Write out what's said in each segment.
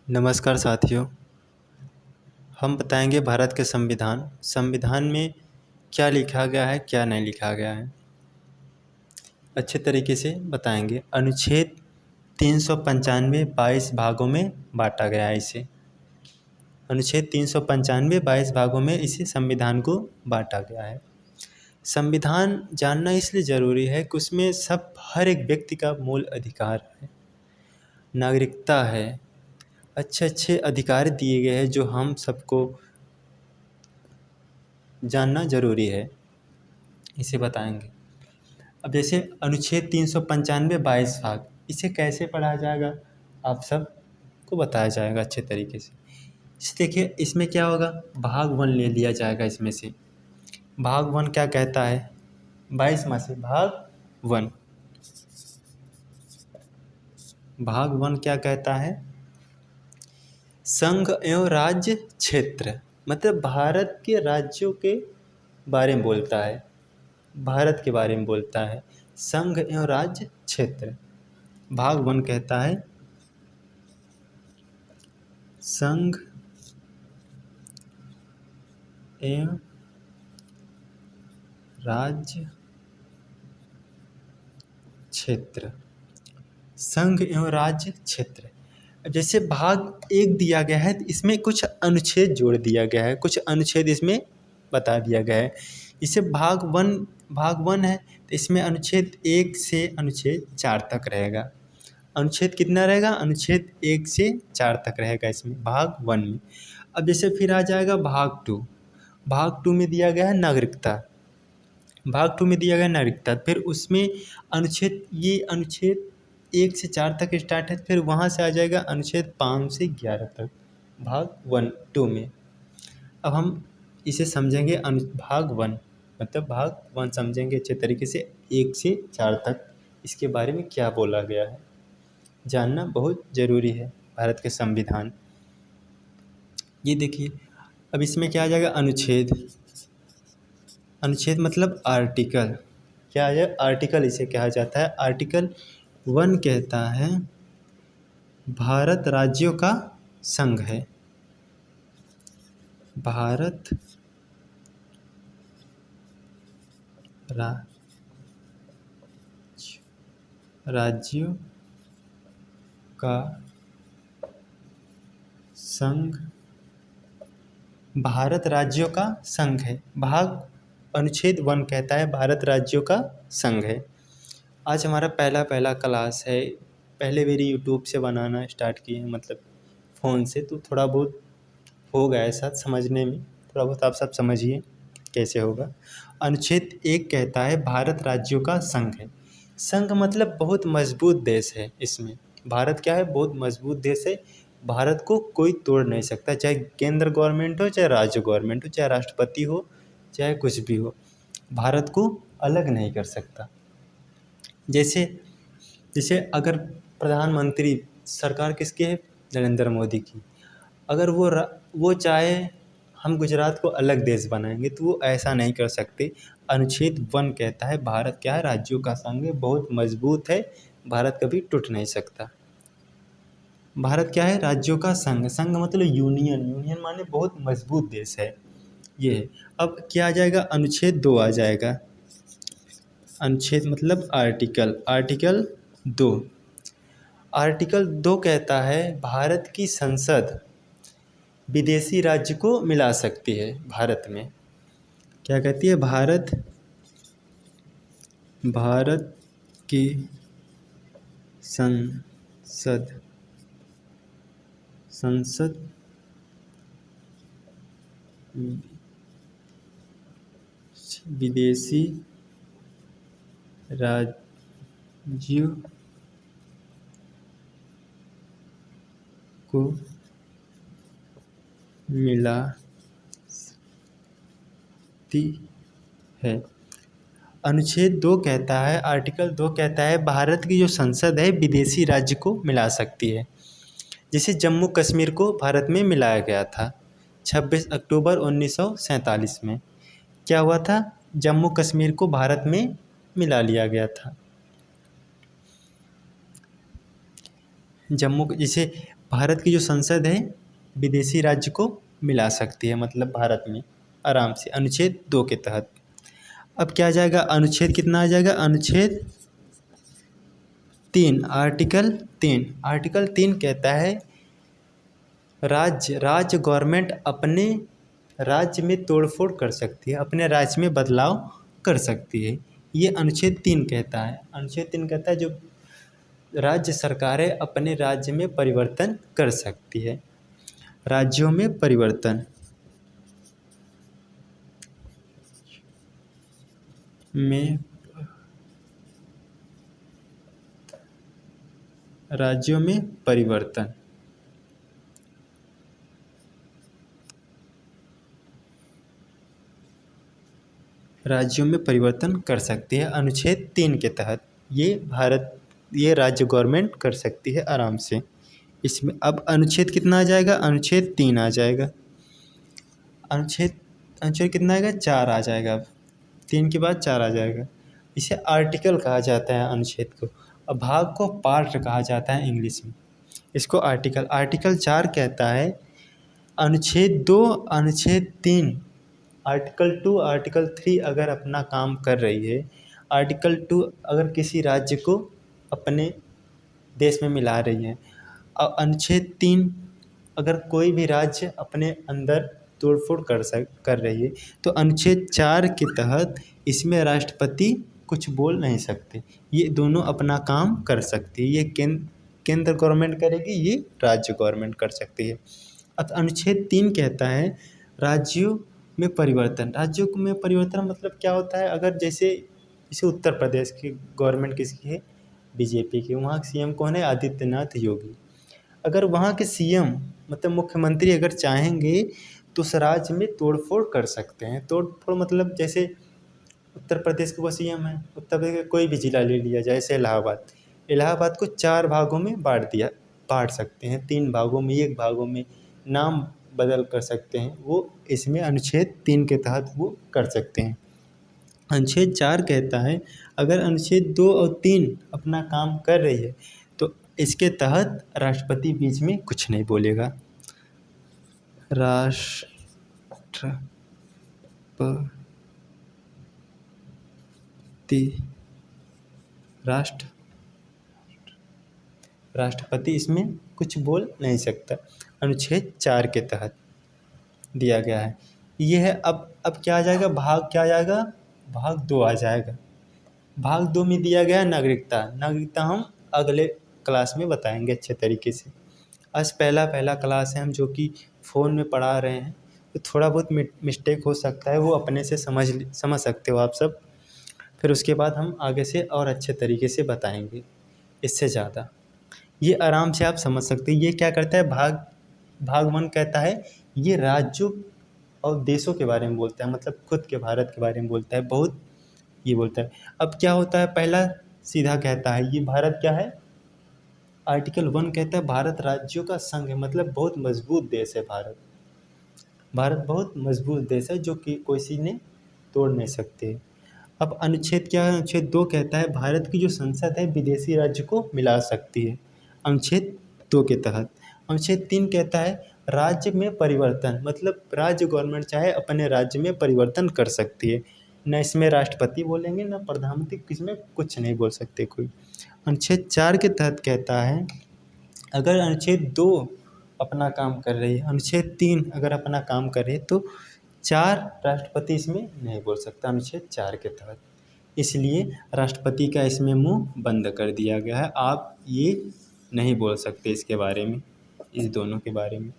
नमस्कार साथियों। हम बताएंगे भारत के संविधान संविधान में क्या लिखा गया है, क्या नहीं लिखा गया है, अच्छे तरीके से बताएंगे। अनुच्छेद 395 22 भागों में बांटा गया है इसे। अनुच्छेद 395 22 भागों में इसे संविधान को बांटा गया है। संविधान जानना इसलिए ज़रूरी है कि उसमें सब हर एक व्यक्ति का मूल अधिकार है, नागरिकता है, अच्छे अच्छे अधिकार दिए गए हैं जो हम सबको जानना ज़रूरी है, इसे बताएंगे। अब जैसे अनुच्छेद 395 22 भाग, इसे कैसे पढ़ा जाएगा आप सबको बताया जाएगा अच्छे तरीके से। इसे देखिए, इसमें क्या होगा, भाग 1 ले लिया जाएगा। इसमें से भाग 1 क्या कहता है, 22वां से भाग 1। भाग 1 क्या कहता है, संघ एवं राज्य क्षेत्र, मतलब भारत के राज्यों के बारे में बोलता है, भारत के बारे में बोलता है। संघ एवं राज्य क्षेत्र, भाग 1 कहता है संघ एवं राज्य क्षेत्र, संघ एवं राज्य क्षेत्र। अब जैसे भाग 1 दिया गया है, इसमें कुछ अनुच्छेद जोड़ दिया गया है, कुछ अनुच्छेद इसमें बता दिया गया है। इसे भाग 1 है तो इसमें अनुच्छेद 1 से अनुच्छेद 4 तक रहेगा। अनुच्छेद कितना रहेगा, अनुच्छेद 1 से 4 तक रहेगा इसमें भाग 1 में। अब जैसे फिर आ जाएगा भाग 2। भाग 2 में दिया गया है नागरिकता। भाग 2 में दिया गया नागरिकता, फिर उसमें अनुच्छेद, ये अनुच्छेद 1 से 4 तक स्टार्ट है, फिर वहाँ से आ जाएगा अनुच्छेद 5 से 11 तक भाग 2 में। अब हम इसे समझेंगे, भाग 1 मतलब भाग 1 समझेंगे अच्छे तरीके से। 1 से 4 तक इसके बारे में क्या बोला गया है जानना बहुत ज़रूरी है, भारत के संविधान। ये देखिए, अब इसमें क्या आ जाएगा, अनुच्छेद। अनुच्छेद मतलब आर्टिकल, क्या है आर्टिकल, इसे कहा जाता है। आर्टिकल 1 कहता है भारत राज्यों का संघ है, भारत राज्यों का संघ, भारत राज्यों का संघ है। भाग अनुच्छेद 1 कहता है भारत राज्यों का संघ है। आज हमारा पहला क्लास है, पहले मेरी यूट्यूब से बनाना स्टार्ट किए हैं, मतलब फ़ोन से, तो थोड़ा बहुत हो गया है साथ समझने में, थोड़ा बहुत आप सब समझिए कैसे होगा। अनुच्छेद 1 कहता है भारत राज्यों का संघ है। संघ मतलब बहुत मजबूत देश है। इसमें भारत क्या है, बहुत मजबूत देश है। भारत को कोई तोड़ नहीं सकता, चाहे केंद्र गवर्नमेंट हो, चाहे राज्य गवर्नमेंट हो, चाहे राष्ट्रपति हो, चाहे कुछ भी हो, भारत को अलग नहीं कर सकता। जैसे जैसे अगर प्रधानमंत्री, सरकार किसकी है, नरेंद्र मोदी की, अगर वो चाहे हम गुजरात को अलग देश बनाएंगे तो वो ऐसा नहीं कर सकते। अनुच्छेद 1 कहता है भारत क्या है, राज्यों का संघ है, बहुत मजबूत है, भारत कभी टूट नहीं सकता। भारत क्या है, राज्यों का संघ, संघ मतलब यूनियन, यूनियन माने बहुत मजबूत देश है ये है। अब क्या आ जाएगा, अनुच्छेद 2 आ जाएगा। अनुच्छेद मतलब आर्टिकल, आर्टिकल 2। आर्टिकल 2 कहता है भारत की संसद विदेशी राज्य को मिला सकती है। भारत में क्या कहती है, भारत की संसद विदेशी राज्यों को मिलाती है। अनुच्छेद 2 कहता है, आर्टिकल 2 कहता है भारत की जो संसद है विदेशी राज्य को मिला सकती है। जैसे जम्मू कश्मीर को भारत में मिलाया गया था 26 अक्टूबर 1947 में। क्या हुआ था, जम्मू कश्मीर को भारत में मिला लिया गया था। जम्मू, जैसे भारत की जो संसद है विदेशी राज्य को मिला सकती है, मतलब भारत में आराम से, अनुच्छेद 2 के तहत। अब क्या आ जाएगा, अनुच्छेद कितना आ जाएगा, अनुच्छेद 3, आर्टिकल 3 कहता है राज्य गवर्नमेंट अपने राज्य में तोड़फोड़ कर सकती है, अपने राज्य में बदलाव कर सकती है। ये अनुच्छेद 3 कहता है। अनुच्छेद 3 कहता है जो राज्य सरकारें अपने राज्य में परिवर्तन कर सकती है, राज्यों में परिवर्तन में राज्यों में परिवर्तन कर सकती है अनुच्छेद 3 के तहत। ये राज्य गवर्नमेंट कर सकती है आराम से। इसमें अब अनुच्छेद कितना आ जाएगा, अनुच्छेद 3 आ जाएगा। अनुच्छेद कितना आएगा, 4 आ जाएगा। अब 3 के बाद 4 आ जाएगा। इसे आर्टिकल कहा जाता है अनुच्छेद को, और भाग को पार्ट कहा जाता है इंग्लिश में। इसको आर्टिकल 4 कहता है अनुच्छेद 2, अनुच्छेद 3, आर्टिकल 2, आर्टिकल 3 अगर अपना काम कर रही है, आर्टिकल 2 अगर किसी राज्य को अपने देश में मिला रही है, और अनुच्छेद 3 अगर कोई भी राज्य अपने अंदर तोड़फोड़ कर रही है, तो अनुच्छेद 4 के तहत इसमें राष्ट्रपति कुछ बोल नहीं सकते। ये दोनों अपना काम कर सकती है। ये केंद्र गवर्नमेंट करेगी, ये राज्य गवर्नमेंट कर सकती है। अब अनुच्छेद 3 कहता है राज्यों में परिवर्तन मतलब क्या होता है, अगर जैसे उत्तर प्रदेश की गवर्नमेंट किसकी है, बीजेपी की, वहाँ सीएम कौन है, आदित्यनाथ योगी। अगर वहाँ के सीएम मतलब मुख्यमंत्री अगर चाहेंगे तो उस राज्य में तोड़फोड़ कर सकते हैं। तोड़फोड़ मतलब जैसे उत्तर प्रदेश के वो सीएम है, उत्तर प्रदेश का कोई भी ज़िला ले लिया जाए, जैसे इलाहाबाद को 4 भागों में बांट सकते हैं, 3 भागों में, 1 भागों में नाम बदल कर सकते हैं। वो इसमें अनुच्छेद 3 के तहत वो कर सकते हैं। अनुच्छेद 4 कहता है अगर अनुच्छेद 2 और 3 अपना काम कर रही है तो इसके तहत राष्ट्रपति बीच में कुछ नहीं बोलेगा। राष्ट्रपति इसमें कुछ बोल नहीं सकता, अनुच्छेद 4 के तहत दिया गया है। ये है। अब क्या आ जाएगा, क्या आ जाएगा, भाग 2 आ जाएगा। भाग 2 में दिया गया है नागरिकता हम अगले क्लास में बताएंगे अच्छे तरीके से। आज पहला क्लास है हम जो कि फ़ोन में पढ़ा रहे हैं, तो थोड़ा बहुत मिस्टेक हो सकता है, वो अपने से समझ सकते हो आप सब। फिर उसके बाद हम आगे से और अच्छे तरीके से बताएंगे इससे ज़्यादा। ये आराम से आप समझ सकते हैं। ये क्या करता है, भाग 1 कहता है ये राज्यों और देशों के बारे में बोलता है, मतलब खुद के भारत के बारे में बोलता है, बहुत ये बोलता है। अब क्या होता है, पहला सीधा कहता है ये भारत क्या है, आर्टिकल 1 कहता है भारत राज्यों का संघ है, मतलब बहुत मजबूत देश है भारत बहुत मजबूत देश है जो कि किसी ने तोड़ नहीं सकते। अब अनुच्छेद क्या है, अनुच्छेद 2 कहता है भारत की जो संसद है विदेशी राज्य को मिला सकती है, अनुच्छेद 2 के तहत। अनुच्छेद 3 कहता है राज्य में परिवर्तन, मतलब राज्य गवर्नमेंट चाहे अपने राज्य में परिवर्तन कर सकती है, न इसमें राष्ट्रपति बोलेंगे न प्रधानमंत्री, किसमें कुछ नहीं बोल सकते कोई। अनुच्छेद 4 के तहत कहता है अगर अनुच्छेद 2 अपना काम कर रही है, अनुच्छेद 3 अगर अपना काम करे तो 4 राष्ट्रपति इसमें नहीं बोल सकता, अनुच्छेद 4 के तहत। इसलिए राष्ट्रपति का इसमें मुंह बंद कर दिया गया है, आप ये नहीं बोल सकते इसके बारे में, इस दोनों के बारे में।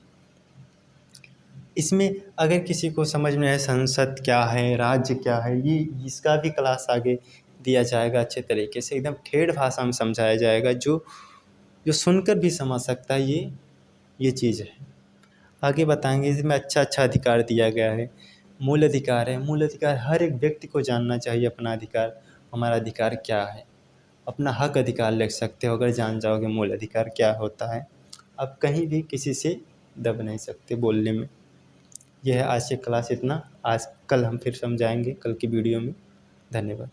इसमें अगर किसी को समझ में आए संसद क्या है, राज्य क्या है, ये इसका भी क्लास आगे दिया जाएगा अच्छे तरीके से, एकदम ठेठ भाषा में समझाया जाएगा, जो सुनकर भी समझ सकता है ये चीज़ है। आगे बताएंगे। इसमें अच्छा अधिकार दिया गया है, मूल अधिकार है। मूल अधिकार हर एक व्यक्ति को जानना चाहिए अपना अधिकार, हमारा अधिकार क्या है, अपना हक अधिकार लिख सकते हो अगर जान जाओगे मूल अधिकार क्या होता है। आप कहीं भी किसी से दब नहीं सकते बोलने में। यह है आज की क्लास इतना। कल हम फिर समझाएंगे, कल की वीडियो में। धन्यवाद।